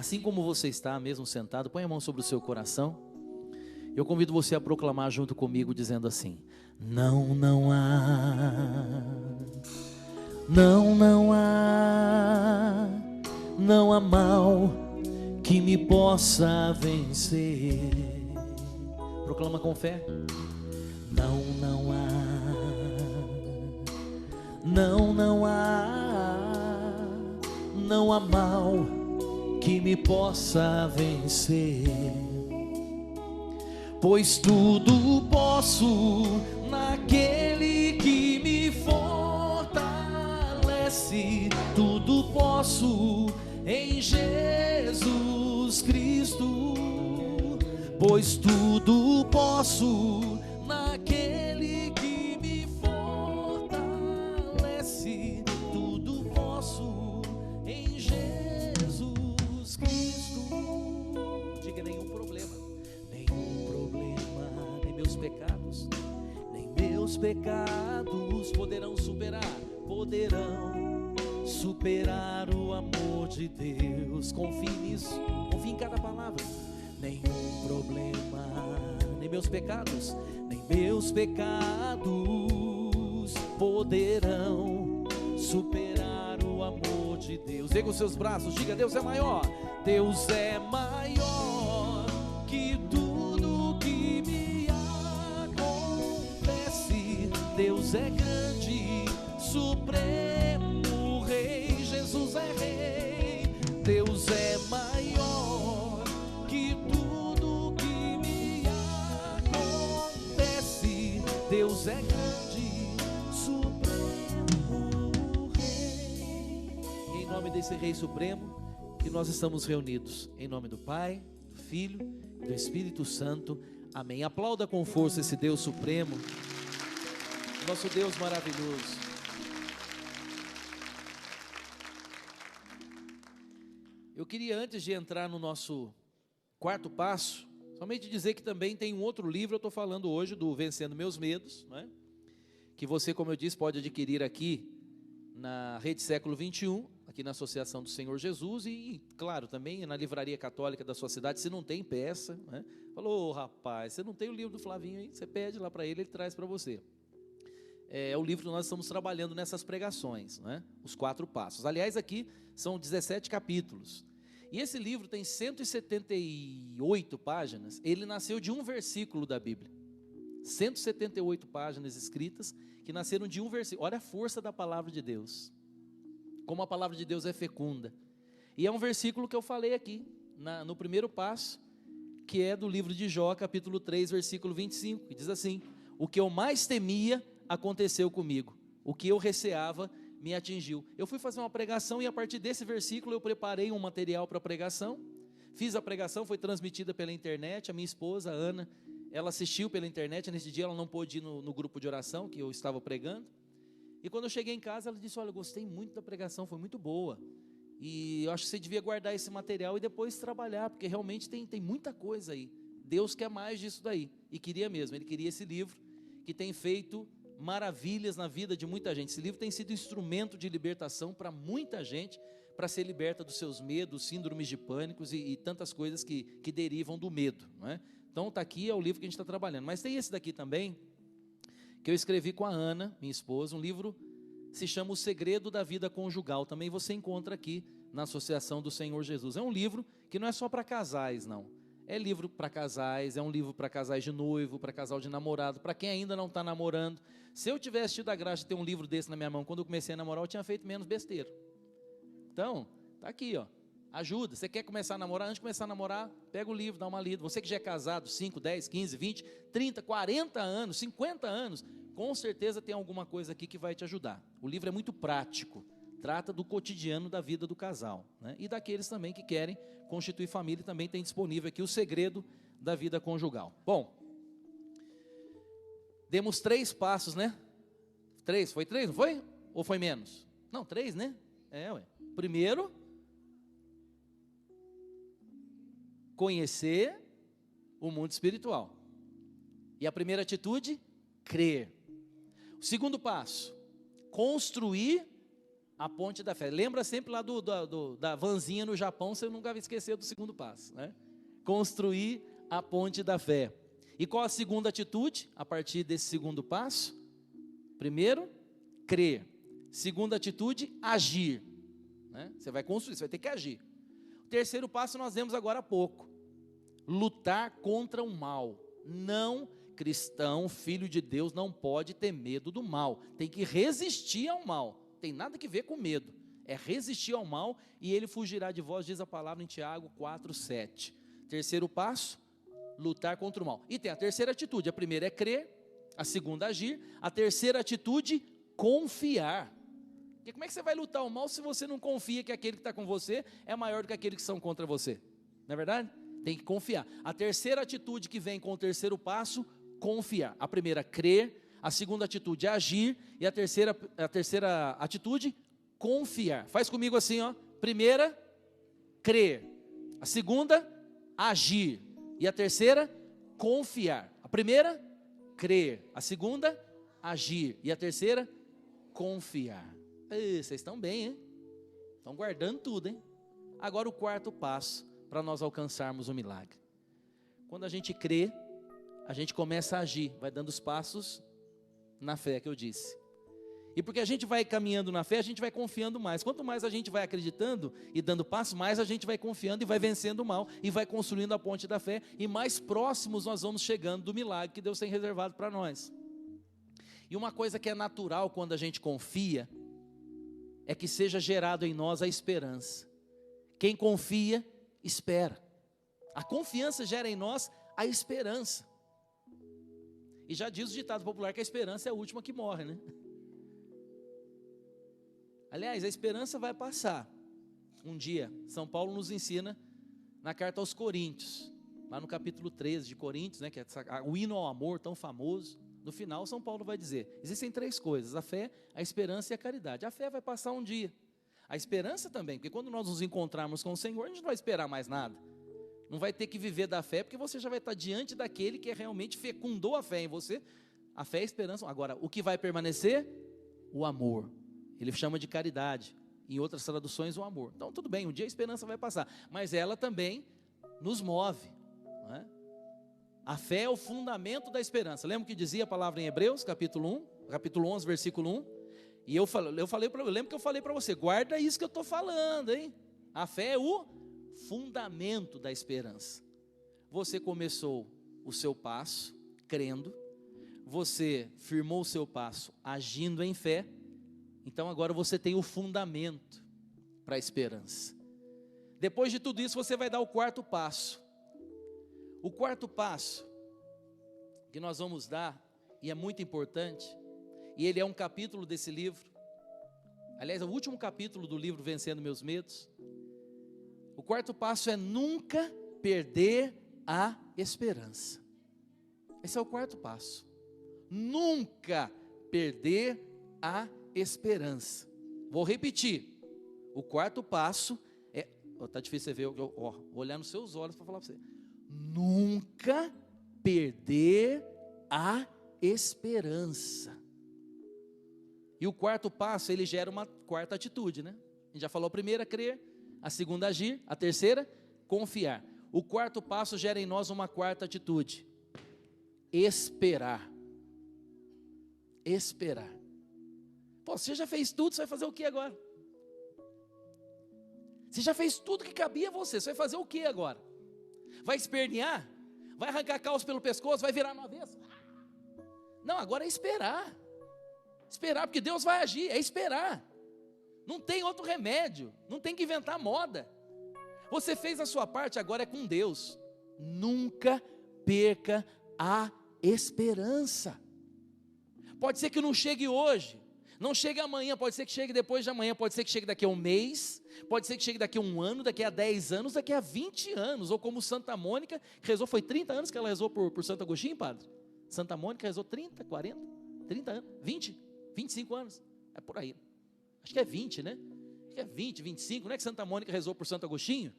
Assim como você está, mesmo sentado, põe a mão sobre o seu coração. Eu convido você a proclamar junto comigo, dizendo assim: não, não há, não, não há mal que me possa vencer. Proclama com fé. Não, não há, não há mal que me possa vencer, pois tudo posso naquele que me fortalece, tudo posso em Jesus Cristo, pois tudo posso naquele que me fortalece, tudo posso em Jesus Cristo. Diga: nenhum problema, nem meus pecados poderão superar o amor de Deus. Confie nisso, confie em cada palavra. Nenhum problema, nem meus pecados poderão superar o amor de Deus. Erga os seus braços, diga: Deus é maior. Deus é maior que tudo que me acontece. Deus é grande, supremo Rei. Jesus é Rei. Deus é maior que tudo que me acontece. Deus é grande, supremo Rei. E em nome desse Rei Supremo que nós estamos reunidos, em nome do Pai, do Filho e do Espírito Santo. Amém. Aplauda com força esse Deus Supremo, nosso Deus maravilhoso. Eu queria, antes de entrar no nosso quarto passo, somente dizer que também tem um outro livro. Eu estou falando hoje do Vencendo Meus Medos, né? Que você, como eu disse, pode adquirir aqui na Rede Século 21, aqui na Associação do Senhor Jesus, e claro, também na livraria católica da sua cidade. Se não tem, peça, né? Falou: rapaz, você não tem o livro do Flavinho aí? Você pede lá para ele traz para você. É o livro que nós estamos trabalhando nessas pregações, né? Os 4 passos. Aliás, aqui são 17 capítulos. E esse livro tem 178 páginas. Ele nasceu de um versículo da Bíblia. 178 páginas escritas que nasceram de um versículo. Olha a força da palavra de Deus. Como a palavra de Deus é fecunda. E é um versículo que eu falei aqui, no primeiro passo, que é do livro de Jó, capítulo 3, versículo 25, que diz assim: o que eu mais temia aconteceu comigo, o que eu receava me atingiu. Eu fui fazer uma pregação e a partir desse versículo eu preparei um material para a pregação. Fiz a pregação, foi transmitida pela internet. A minha esposa, Ana, ela assistiu pela internet. Nesse dia ela não pôde ir no grupo de oração que eu estava pregando. E quando eu cheguei em casa, ela disse: olha, eu gostei muito da pregação, foi muito boa. E eu acho que você devia guardar esse material e depois trabalhar, porque realmente tem muita coisa aí. Deus quer mais disso daí. E queria mesmo, Ele queria esse livro que tem feito maravilhas na vida de muita gente. Esse livro tem sido instrumento de libertação para muita gente, para ser liberta dos seus medos, síndromes de pânicos e tantas coisas que derivam do medo, não é? Então está aqui, é o livro que a gente está trabalhando. Mas tem esse daqui também, que eu escrevi com a Ana, minha esposa. Um livro se chama O Segredo da Vida Conjugal. Também você encontra aqui na Associação do Senhor Jesus. É um livro que não é só para casais, não. É livro para casais, é um livro para casais de noivo, para casal de namorado, para quem ainda não está namorando. Se eu tivesse tido a graça de ter um livro desse na minha mão quando eu comecei a namorar, eu tinha feito menos besteira. Então, tá aqui, ó. Ajuda. Você quer começar a namorar? Antes de começar a namorar, pega o livro, dá uma lida. Você que já é casado 5, 10, 15, 20, 30, 40 anos, 50 anos, com certeza tem alguma coisa aqui que vai te ajudar. O livro é muito prático. Trata do cotidiano da vida do casal, né? E daqueles também que querem constituir família. Também tem disponível aqui O Segredo da Vida Conjugal. Bom, demos 3 passos, né? 3, foi 3, não foi? Ou foi menos? Não, 3, né? Ué. Primeiro, conhecer o mundo espiritual. E a primeira atitude, crer. O segundo passo, construir a ponte da fé. Lembra sempre lá da vanzinha no Japão, você nunca vai esquecer do segundo passo, né? Construir a ponte da fé. E qual a segunda atitude a partir desse segundo passo? Primeiro, crer. Segunda atitude, agir, né? Você vai construir, você vai ter que agir. O terceiro passo nós vemos agora há pouco. Lutar contra o mal. Não, cristão, filho de Deus, não pode ter medo do mal. Tem que resistir ao mal. Tem nada que ver com medo. É resistir ao mal e ele fugirá de vós, diz a palavra em Tiago 4:7. Terceiro passo, lutar contra o mal. E tem a terceira atitude. A primeira é crer, a segunda agir, a terceira atitude, confiar. Porque como é que você vai lutar o mal se você não confia que aquele que está com você é maior do que aquele que são contra você? Não é verdade? Tem que confiar. A terceira atitude que vem com o terceiro passo, confiar. A primeira, crer. A segunda atitude, agir. E a terceira atitude, confiar. Faz comigo assim, ó. Primeira, crer. A segunda, agir. E a terceira, confiar. A primeira, crer. A segunda, agir. E a terceira, confiar. Ei, vocês estão bem, hein? Estão guardando tudo, hein? Agora o quarto passo para nós alcançarmos o milagre. Quando a gente crê, a gente começa a agir, vai dando os passos na fé que eu disse. E porque a gente vai caminhando na fé, a gente vai confiando mais. Quanto mais a gente vai acreditando e dando passos, mais a gente vai confiando e vai vencendo o mal e vai construindo a ponte da fé e mais próximos nós vamos chegando do milagre que Deus tem reservado para nós. E uma coisa que é natural quando a gente confia é que seja gerado em nós a esperança. Quem confia, espera. A confiança gera em nós a esperança. E já diz o ditado popular que a esperança é a última que morre, né? Aliás, a esperança vai passar. Um dia, São Paulo nos ensina na carta aos Coríntios, lá no capítulo 13 de Coríntios, né, que é o hino ao amor tão famoso. No final, São Paulo vai dizer, existem três coisas, a fé, a esperança e a caridade. A fé vai passar um dia. A esperança também, porque quando nós nos encontrarmos com o Senhor, a gente não vai esperar mais nada. Não vai ter que viver da fé, porque você já vai estar diante daquele que realmente fecundou a fé em você. A fé e a esperança. Agora, o que vai permanecer? O amor. Ele chama de caridade. Em outras traduções, o amor. Então, tudo bem, um dia a esperança vai passar. Mas ela também nos move, não é? A fé é o fundamento da esperança. Lembra que dizia a palavra em Hebreus, capítulo 11, versículo 1? E eu lembro que eu falei para você, guarda isso que eu estou falando, hein? A fé é o fundamento da esperança. Você começou o seu passo, crendo. Você firmou o seu passo, agindo em fé. Então agora você tem o fundamento para a esperança. Depois de tudo isso, você vai dar o quarto passo. O quarto passo que nós vamos dar, e é muito importante, e ele é um capítulo desse livro, aliás, é o último capítulo do livro Vencendo Meus Medos. O quarto passo é nunca perder a esperança. Esse é o quarto passo. Nunca perder a esperança. Vou repetir. O quarto passo é, está difícil você ver, vou olhar nos seus olhos para falar para você. Nunca perder a esperança. E o quarto passo, ele gera uma quarta atitude, né? A gente já falou a primeira, crer. A segunda, agir. A terceira, confiar. O quarto passo gera em nós uma quarta atitude. Esperar. Esperar. Pô, você já fez tudo, você vai fazer o que agora? Você já fez tudo que cabia a você, você vai fazer o que agora? Vai espernear? Vai arrancar calço pelo pescoço? Vai virar no avesso? Não, agora é esperar. Esperar, porque Deus vai agir, é esperar. Não tem outro remédio, não tem que inventar moda. Você fez a sua parte, agora é com Deus. Nunca perca a esperança. Pode ser que não chegue hoje, não chegue amanhã, pode ser que chegue depois de amanhã, pode ser que chegue daqui a um mês, pode ser que chegue daqui a um ano, daqui a 10 anos, daqui a 20 anos, ou como Santa Mônica, que rezou, foi 30 anos que ela rezou por Santo Agostinho, padre? Santa Mônica rezou 30, 40, 30 anos, 20, 25 anos, é por aí. Acho que é 20, né? Acho que é 20, 25, não é que Santa Mônica rezou por Santo Agostinho?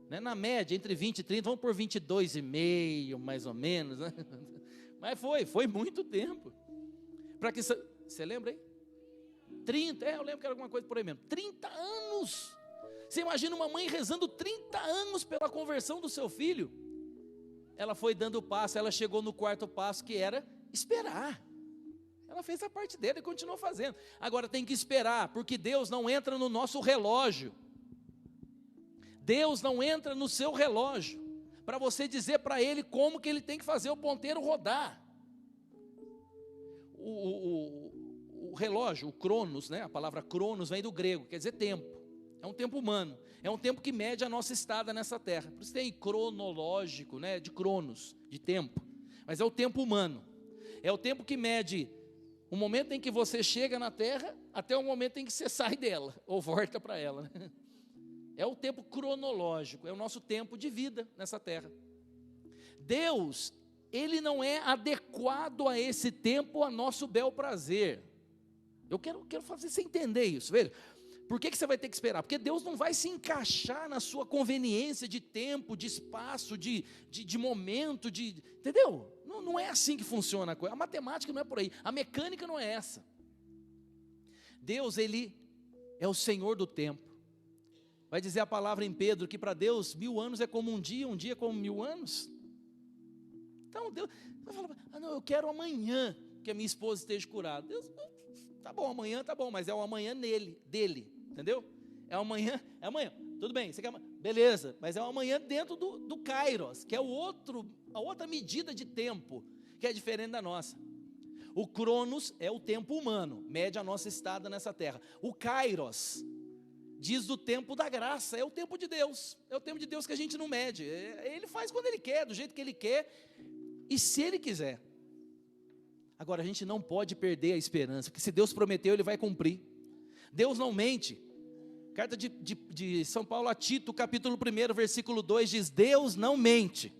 Né? Na média, entre 20 e 30, vamos por 22,5, mais ou menos, né? Mas foi muito tempo. Para que você lembra aí? 30, eu lembro que era alguma coisa por aí mesmo, 30 anos. Você imagina uma mãe rezando 30 anos pela conversão do seu filho? Ela foi dando o passo, ela chegou no quarto passo, que era esperar. Ela fez a parte dela e continuou fazendo. Agora tem que esperar, porque Deus não entra no nosso relógio. Deus não entra no seu relógio para você dizer para Ele como que Ele tem que fazer o ponteiro rodar. O relógio, o cronos, né? A palavra cronos vem do grego, quer dizer tempo. É um tempo humano, é um tempo que mede a nossa estada nessa terra. Por isso tem cronológico, né? De cronos, de tempo. Mas é o tempo humano. É o tempo que mede o momento em que você chega na terra até o momento em que você sai dela, ou volta para ela, né? É o tempo cronológico, é o nosso tempo de vida nessa terra. Deus, Ele não é adequado a esse tempo a nosso bel prazer. Eu quero fazer você entender isso, veja. Por que você vai ter que esperar? Porque Deus não vai se encaixar na sua conveniência de tempo, de espaço, de momento, entendeu? Não é assim que funciona a coisa. A matemática não é por aí, a mecânica não é essa. Deus, Ele é o Senhor do tempo. Vai dizer a palavra em Pedro que para Deus 1000 anos é como um dia é como 1000 anos. Então Deus vai falar, não, eu quero amanhã que a minha esposa esteja curada. Deus, tá bom, amanhã tá bom, mas é o amanhã dele, entendeu? É amanhã, tudo bem, você quer, beleza, mas é o amanhã dentro do Kairos, que é a outra medida de tempo, que é diferente da nossa. O Cronos é o tempo humano, mede a nossa estada nessa terra. O Kairos diz do tempo da graça, é o tempo de Deus, é o tempo de Deus que a gente não mede. Ele faz quando Ele quer, do jeito que Ele quer, e se Ele quiser. Agora, a gente não pode perder a esperança, porque se Deus prometeu, Ele vai cumprir. Deus não mente. Carta de São Paulo a Tito, capítulo 1, versículo 2, diz, Deus não mente.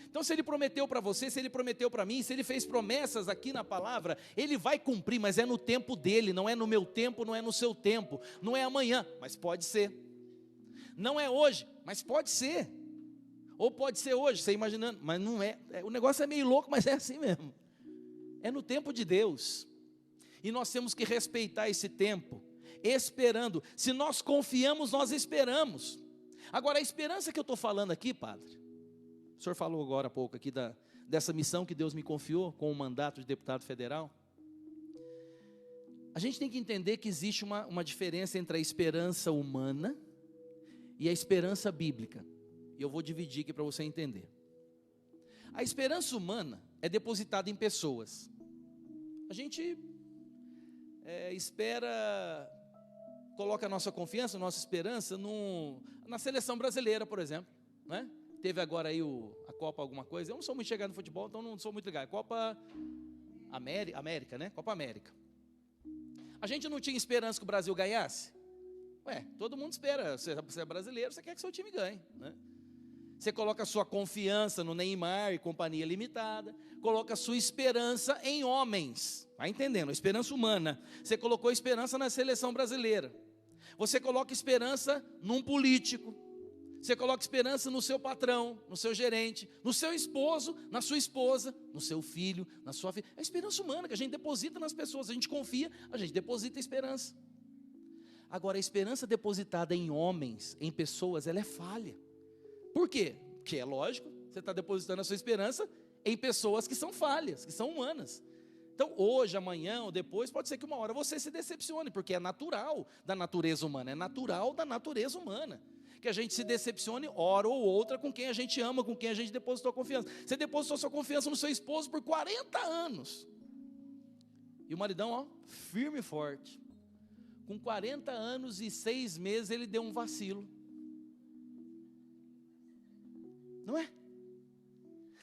Então, se Ele prometeu para você, se Ele prometeu para mim, se Ele fez promessas aqui na palavra, Ele vai cumprir, mas é no tempo dEle, não é no meu tempo, não é no seu tempo, não é amanhã, mas pode ser. Não é hoje, mas pode ser. Ou pode ser hoje, você imaginando, mas não é. O negócio é meio louco, mas é assim mesmo. É no tempo de Deus. E nós temos que respeitar esse tempo, esperando. Se nós confiamos, nós esperamos. Agora, a esperança que eu estou falando aqui, padre, o senhor falou agora há pouco aqui dessa missão que Deus me confiou com o mandato de deputado federal. A gente tem que entender que existe uma diferença entre a esperança humana e a esperança bíblica. E eu vou dividir aqui para você entender. A esperança humana é depositada em pessoas. A gente espera, coloca a nossa confiança, a nossa esperança na seleção brasileira, por exemplo, né? Teve agora aí a Copa alguma coisa. Eu não sou muito chegado no futebol, então não sou muito ligado. Copa América, né? Copa América. A gente não tinha esperança que o Brasil ganhasse? Todo mundo espera. Você é brasileiro, você quer que seu time ganhe, né? Você coloca a sua confiança no Neymar e companhia limitada, coloca a sua esperança em homens, vai entendendo, a esperança humana. Você colocou esperança na seleção brasileira, você coloca esperança num político, você coloca esperança no seu patrão, no seu gerente, no seu esposo, na sua esposa, no seu filho, na sua filha. É a esperança humana que a gente deposita nas pessoas, a gente confia, a gente deposita a esperança. Agora, a esperança depositada em homens, em pessoas, ela é falha. Por quê? Porque é lógico, você está depositando a sua esperança em pessoas que são falhas, que são humanas. Então, hoje, amanhã ou depois, pode ser que uma hora você se decepcione, porque é natural da natureza humana, é natural da natureza humana, que a gente se decepcione hora ou outra com quem a gente ama, com quem a gente depositou a confiança. Você depositou sua confiança no seu esposo por 40 anos, e o maridão, ó, firme e forte, com 40 anos e 6 meses ele deu um vacilo. Não é?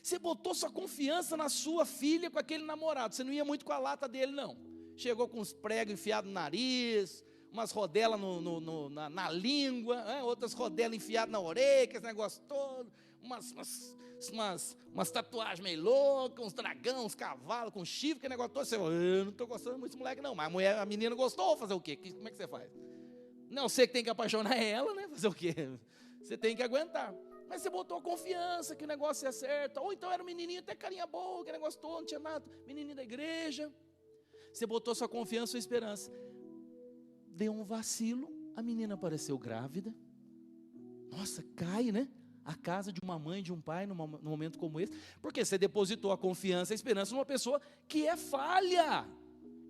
Você botou sua confiança na sua filha com aquele namorado. Você não ia muito com a lata dele, não. Chegou com uns pregos enfiados no nariz, umas rodelas na língua, outras rodelas enfiadas na orelha, esse negócio todo, umas tatuagens meio loucas, uns dragão, uns cavalos com chifre, que negócio todo. Você fala, eu não estou gostando muito desse moleque, não. Mas a menina gostou, fazer o quê? Como é que você faz? Não, você que tem que apaixonar ela, né? Fazer o quê? Você tem que aguentar. Mas você botou confiança que o negócio ia certo. Ou então era um menininho até carinha boa, que negócio todo, não tinha nada. Menininho da igreja. Você botou sua confiança, sua esperança. deu um vacilo, a menina apareceu grávida. Nossa, cai, né? A casa de uma mãe, de um pai, num momento como esse, porque você depositou a confiança, a esperança numa pessoa que é falha.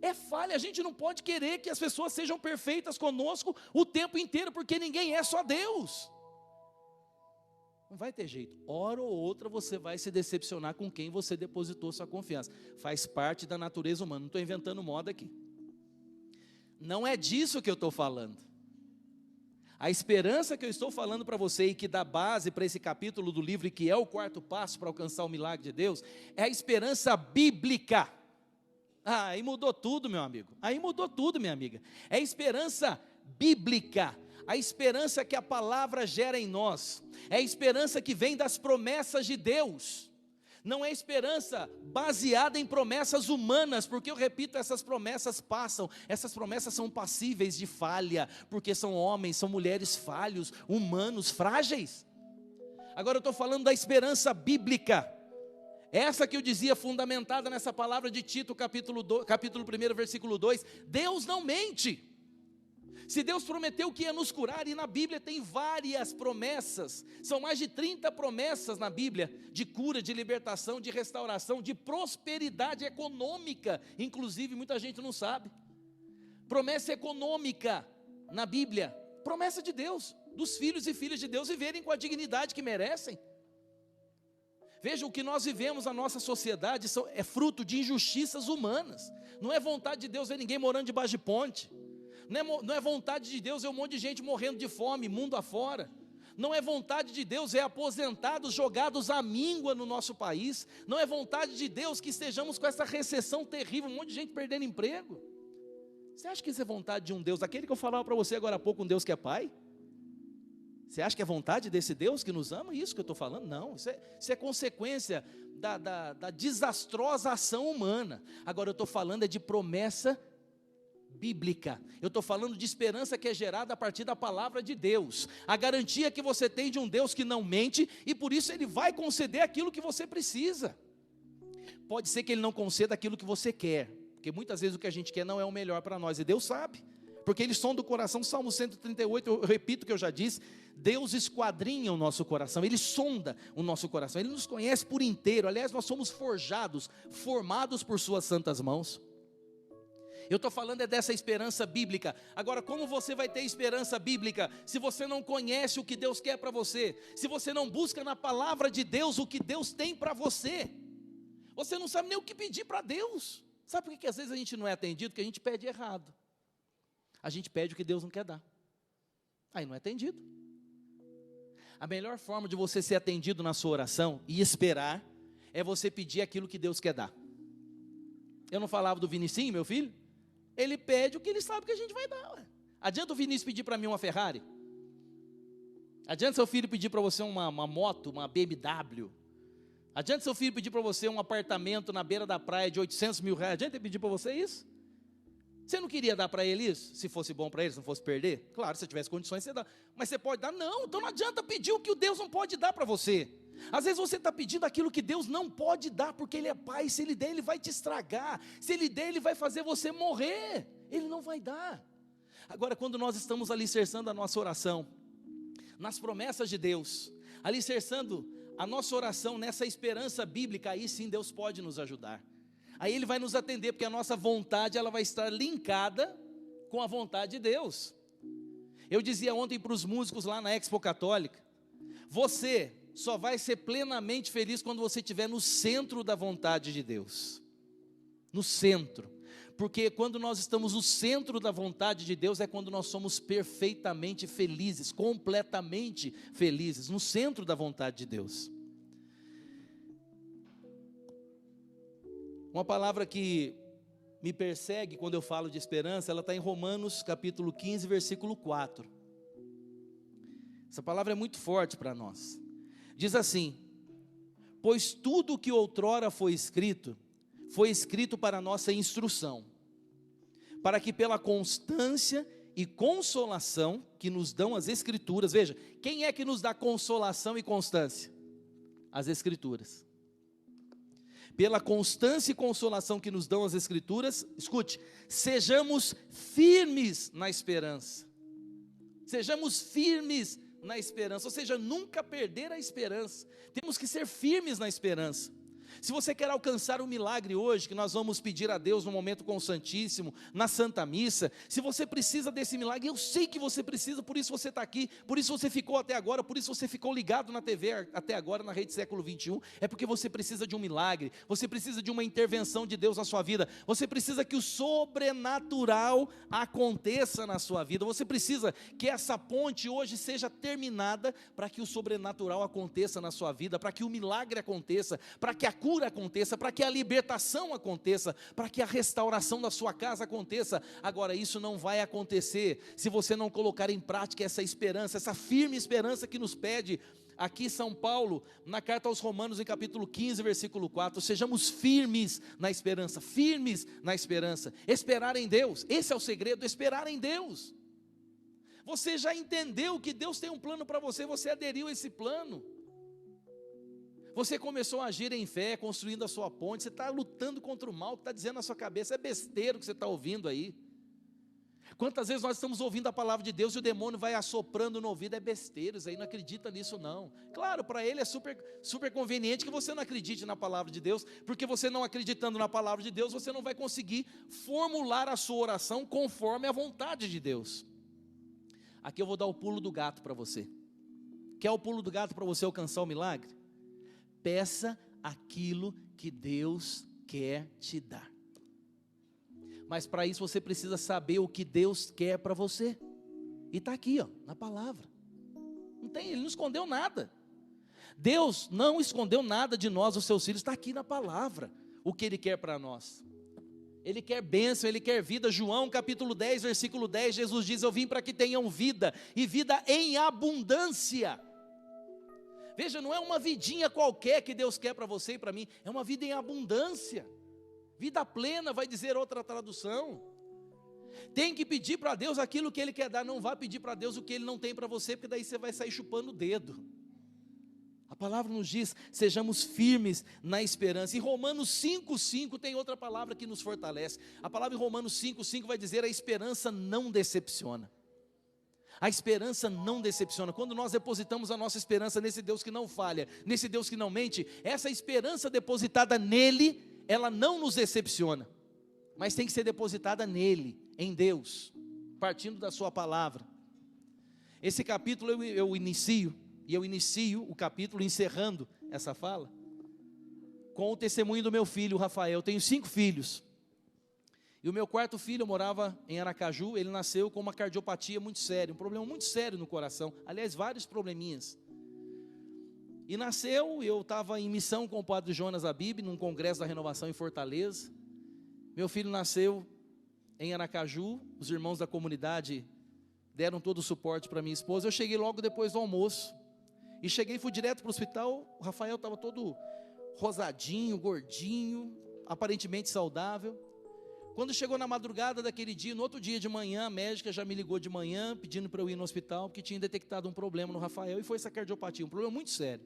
É falha, a gente não pode querer que as pessoas sejam perfeitas conosco o tempo inteiro, porque ninguém é, só Deus. Não vai ter jeito, hora ou outra você vai se decepcionar com quem você depositou sua confiança. Faz parte da natureza humana, não estou inventando moda aqui. Não é disso que eu estou falando. A esperança que eu estou falando para você e que dá base para esse capítulo do livro e que é o quarto passo para alcançar o milagre de Deus, é a esperança bíblica. Ah, aí mudou tudo, meu amigo. Aí mudou tudo, minha amiga. É a esperança bíblica. A esperança que a palavra gera em nós. É a esperança que vem das promessas de Deus. Não é esperança baseada em promessas humanas, porque eu repito, essas promessas passam, essas promessas são passíveis de falha, porque são homens, são mulheres falhos, humanos, frágeis. Agora eu estou falando da esperança bíblica, essa que eu dizia, fundamentada nessa palavra de Tito, capítulo 1, versículo 2, Deus não mente. Se Deus prometeu que ia nos curar, e na Bíblia tem várias promessas, são mais de 30 promessas na Bíblia, de cura, de libertação, de restauração, de prosperidade econômica, inclusive muita gente não sabe, promessa econômica na Bíblia, promessa de Deus, dos filhos e filhas de Deus viverem com a dignidade que merecem. Veja, o que nós vivemos na nossa sociedade é fruto de injustiças humanas, não é vontade de Deus ver ninguém morando debaixo de ponte. Não é vontade de Deus ver um monte de gente morrendo de fome, mundo afora. Não é vontade de Deus ver aposentados jogados à míngua no nosso país. Não é vontade de Deus que estejamos com essa recessão terrível, um monte de gente perdendo emprego. Você acha que isso é vontade de um Deus, aquele que eu falava para você agora há pouco, um Deus que é Pai? Você acha que é vontade desse Deus que nos ama? Isso que eu estou falando? Não, isso é consequência da desastrosa ação humana. Agora eu estou falando de promessa bíblica, eu estou falando de esperança que é gerada a partir da palavra de Deus, a garantia que você tem de um Deus que não mente, e por isso Ele vai conceder aquilo que você precisa. Pode ser que Ele não conceda aquilo que você quer, porque muitas vezes o que a gente quer não é o melhor para nós, e Deus sabe, porque Ele sonda o coração. Salmo 138, eu repito o que eu já disse, Deus esquadrinha o nosso coração, Ele sonda o nosso coração, Ele nos conhece por inteiro. Aliás, nós somos formados por suas santas mãos. Eu estou falando dessa esperança bíblica. Agora, como você vai ter esperança bíblica se você não conhece o que Deus quer para você? Se você não busca na palavra de Deus o que Deus tem para você? Você não sabe nem o que pedir para Deus. Sabe por que às vezes a gente não é atendido? Porque a gente pede errado. A gente pede o que Deus não quer dar. Aí não é atendido. A melhor forma de você ser atendido na sua oração e esperar é você pedir aquilo que Deus quer dar. Eu não falava do Vinicinho, meu filho? Ele pede o que ele sabe que a gente vai dar. Ué. Adianta o Vinícius pedir para mim uma Ferrari? Adianta seu filho pedir para você uma moto, uma BMW? Adianta seu filho pedir para você um apartamento na beira da praia de 800 mil reais? Adianta ele pedir para você isso? Você não queria dar para ele isso? Se fosse bom para ele, se não fosse perder? Claro, se você tivesse condições, você dá. Mas você pode dar? Não, então não adianta pedir o que o Deus não pode dar para você. Às vezes você está pedindo aquilo que Deus não pode dar, porque Ele é Pai. Se Ele der, Ele vai te estragar. Se Ele der, Ele vai fazer você morrer. Ele não vai dar. Agora, quando nós estamos alicerçando a nossa oração nas promessas de Deus, alicerçando a nossa oração nessa esperança bíblica, aí sim Deus pode nos ajudar. Aí Ele vai nos atender, porque a nossa vontade ela vai estar linkada com a vontade de Deus. Eu dizia ontem para os músicos lá na Expo Católica, você só vai ser plenamente feliz quando você estiver no centro da vontade de Deus. No centro. Porque quando nós estamos no centro da vontade de Deus, é quando nós somos perfeitamente felizes, completamente felizes, no centro da vontade de Deus. Uma palavra que me persegue quando eu falo de esperança, ela está em Romanos capítulo 15, versículo 4. Essa palavra é muito forte para nós. Diz assim: pois tudo o que outrora foi escrito para a nossa instrução, para que pela constância e consolação que nos dão as Escrituras, veja, quem é que nos dá consolação e constância? As Escrituras. pela constância e consolação que nos dão as Escrituras, escute, sejamos firmes na esperança. Sejamos firmes na esperança, ou seja, nunca perder a esperança. Temos que ser firmes na esperança. Se você quer alcançar um milagre hoje, que nós vamos pedir a Deus no momento com o Santíssimo, na Santa Missa, se você precisa desse milagre, eu sei que você precisa, por isso você está aqui, por isso você ficou até agora, por isso você ficou ligado na TV até agora, na Rede Século XXI, é porque você precisa de um milagre, você precisa de uma intervenção de Deus na sua vida, você precisa que o sobrenatural aconteça na sua vida, você precisa que essa ponte hoje seja terminada, para que o sobrenatural aconteça na sua vida, para que o milagre aconteça, para que a cura aconteça, para que a libertação aconteça, para que a restauração da sua casa aconteça. Agora, isso não vai acontecer se você não colocar em prática essa esperança, essa firme esperança que nos pede aqui São Paulo, na carta aos Romanos, em capítulo 15, versículo 4, sejamos firmes na esperança, firmes na esperança, esperar em Deus, esse é o segredo, esperar em Deus. Você já entendeu que Deus tem um plano para você, você aderiu a esse plano. Você começou a agir em fé, construindo a sua ponte, você está lutando contra o mal que está dizendo na sua cabeça, é besteira o que você está ouvindo aí. Quantas vezes nós estamos ouvindo a palavra de Deus e o demônio vai assoprando no ouvido, é besteira, isso aí não acredita nisso não. Claro, para ele é super conveniente que você não acredite na palavra de Deus, porque você não acreditando na palavra de Deus, você não vai conseguir formular a sua oração conforme a vontade de Deus. Aqui eu vou dar o pulo do gato para você. Quer o pulo do gato para você alcançar o milagre? Peça aquilo que Deus quer te dar. Mas para isso você precisa saber o que Deus quer para você. E está aqui, ó, na palavra. Não tem, Ele não escondeu nada. Deus não escondeu nada de nós, os seus filhos. Está aqui na palavra o que Ele quer para nós. Ele quer bênção, Ele quer vida. João capítulo 10, versículo 10, Jesus diz: eu vim para que tenham vida, e vida em abundância. Veja, não é uma vidinha qualquer que Deus quer para você e para mim, é uma vida em abundância, vida plena, vai dizer outra tradução. Tem que pedir para Deus aquilo que Ele quer dar, não vá pedir para Deus o que Ele não tem para você, porque daí você vai sair chupando o dedo. A palavra nos diz, sejamos firmes na esperança. Em Romanos 5,5 tem outra palavra que nos fortalece. A palavra em Romanos 5,5 vai dizer, a esperança não decepciona. A esperança não decepciona. Quando nós depositamos a nossa esperança nesse Deus que não falha, nesse Deus que não mente, essa esperança depositada nele, ela não nos decepciona, mas tem que ser depositada nele, em Deus, partindo da sua palavra. Esse capítulo eu inicio o capítulo encerrando essa fala, com o testemunho do meu filho, o Rafael. Eu tenho 5 filhos. E o meu quarto filho morava em Aracaju, ele nasceu com uma cardiopatia muito séria, um problema muito sério no coração, aliás, vários probleminhas. E nasceu, eu estava em missão com o padre Jonas Abib, num congresso da renovação em Fortaleza. Meu filho nasceu em Aracaju, os irmãos da comunidade deram todo o suporte para minha esposa. Eu cheguei logo depois do almoço, e cheguei, fui direto para o hospital. O Rafael estava todo rosadinho, gordinho, aparentemente saudável. Quando chegou na madrugada daquele dia, no outro dia de manhã, a médica já me ligou de manhã, pedindo para eu ir no hospital, porque tinha detectado um problema no Rafael, e foi essa cardiopatia, um problema muito sério.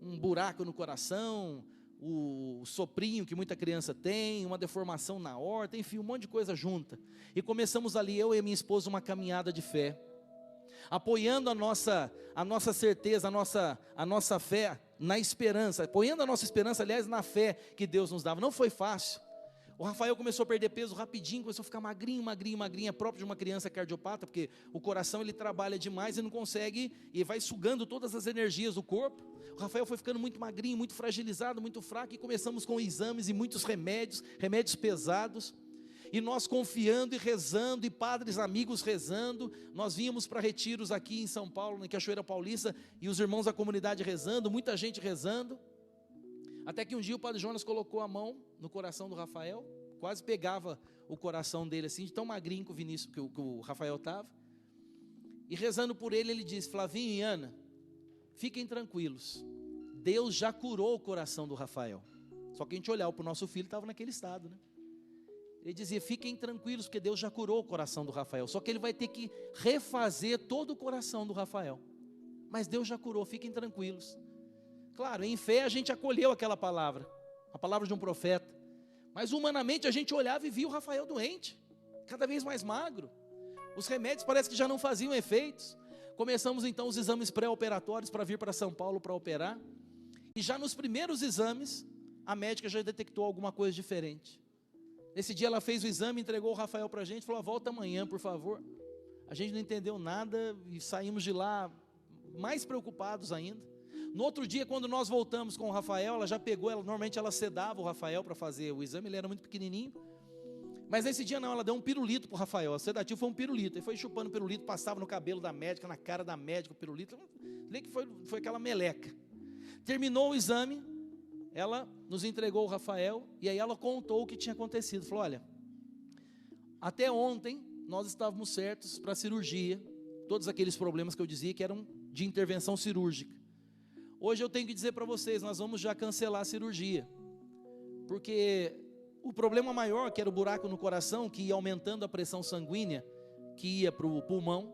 Um buraco no coração, o soprinho que muita criança tem, uma deformação na aorta, enfim, um monte de coisa junta. E começamos ali, eu e minha esposa, uma caminhada de fé, apoiando a nossa certeza, a nossa fé na esperança, apoiando a nossa esperança, aliás, na fé que Deus nos dava. Não foi fácil. O Rafael começou a perder peso rapidinho, começou a ficar magrinho, próprio de uma criança cardiopata, porque o coração ele trabalha demais e não consegue, e vai sugando todas as energias do corpo. O Rafael foi ficando muito magrinho, muito fragilizado, muito fraco, e começamos com exames e muitos remédios pesados, e nós confiando e rezando, e padres amigos rezando. Nós vínhamos para retiros aqui em São Paulo, em Cachoeira Paulista, e os irmãos da comunidade rezando, muita gente rezando. Até que um dia o padre Jonas colocou a mão no coração do Rafael, quase pegava o coração dele assim, de tão magrinho que o Rafael estava. E rezando por ele, ele disse: Flavinho e Ana, fiquem tranquilos, Deus já curou o coração do Rafael. Só que a gente olhava para o nosso filho, estava naquele estado, né? Ele dizia: fiquem tranquilos, porque Deus já curou o coração do Rafael. Só que ele vai ter que refazer todo o coração do Rafael. Mas Deus já curou, fiquem tranquilos. Claro, em fé a gente acolheu aquela palavra. a palavra de um profeta. Mas humanamente a gente olhava e via o Rafael doente, cada vez mais magro. Os remédios parece que já não faziam efeitos. Começamos então os exames pré-operatórios para vir para São Paulo para operar. E já nos primeiros exames, a médica já detectou alguma coisa diferente. Nesse dia ela fez o exame, entregou o Rafael para a gente, falou: volta amanhã, por favor. A gente não entendeu nada e saímos de lá mais preocupados ainda. No outro dia, quando nós voltamos com o Rafael, ela já pegou, normalmente ela sedava o Rafael para fazer o exame, ele era muito pequenininho. Mas nesse dia não, ela deu um pirulito para o Rafael, o sedativo foi um pirulito. Ele foi chupando o pirulito, passava no cabelo da médica, na cara da médica, o pirulito. Falei que foi aquela meleca. Terminou o exame, ela nos entregou o Rafael, e aí ela contou o que tinha acontecido. Falou: olha, até ontem nós estávamos certos para a cirurgia, todos aqueles problemas que eu dizia que eram de intervenção cirúrgica. Hoje eu tenho que dizer para vocês, nós vamos já cancelar a cirurgia, porque o problema maior, que era o buraco no coração, que ia aumentando a pressão sanguínea, que ia para o pulmão,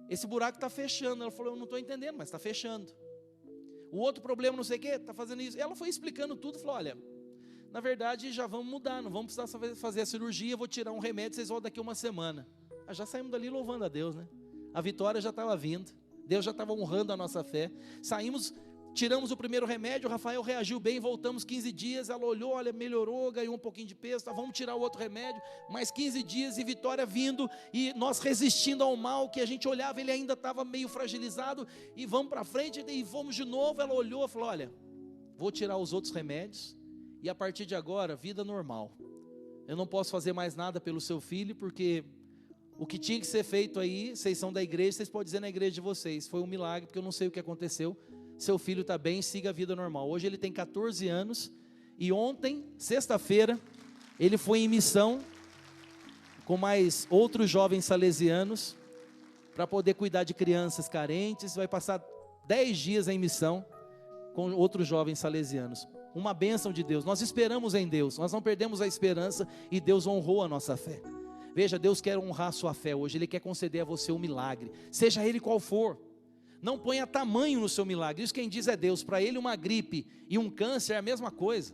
esse buraco está fechando. Ela falou: eu não estou entendendo, mas está fechando. O outro problema, não sei o que, está fazendo isso. Ela foi explicando tudo, falou: olha, na verdade já vamos mudar, não vamos precisar fazer a cirurgia, vou tirar um remédio, vocês voltam daqui uma semana. Já saímos dali louvando a Deus, né? A vitória já estava vindo, Deus já estava honrando a nossa fé. Saímos, tiramos o primeiro remédio, o Rafael reagiu bem, voltamos 15 dias, ela olhou, olha, melhorou, ganhou um pouquinho de peso, tá, vamos tirar o outro remédio, mais 15 dias e vitória vindo, e nós resistindo ao mal, que a gente olhava, ele ainda estava meio fragilizado, e vamos para frente, e fomos de novo. Ela olhou e falou: olha, vou tirar os outros remédios, e a partir de agora, vida normal. Eu não posso fazer mais nada pelo seu filho, porque o que tinha que ser feito aí, vocês são da igreja, vocês podem dizer na igreja de vocês, foi um milagre, porque eu não sei o que aconteceu. Seu filho está bem, siga a vida normal. Hoje ele tem 14 anos, e ontem, sexta-feira, ele foi em missão com mais outros jovens salesianos, para poder cuidar de crianças carentes. Vai passar 10 dias em missão com outros jovens salesianos. Uma bênção de Deus. Nós esperamos em Deus, nós não perdemos a esperança, e Deus honrou a nossa fé. Veja, Deus quer honrar a sua fé hoje, Ele quer conceder a você um milagre, seja ele qual for. Não ponha tamanho no seu milagre, isso quem diz é Deus. Para Ele uma gripe e um câncer é a mesma coisa.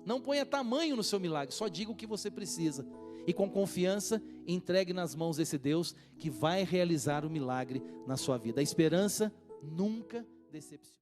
Não ponha tamanho no seu milagre, só diga o que você precisa, e com confiança entregue nas mãos desse Deus, que vai realizar o milagre na sua vida. A esperança nunca decepciona.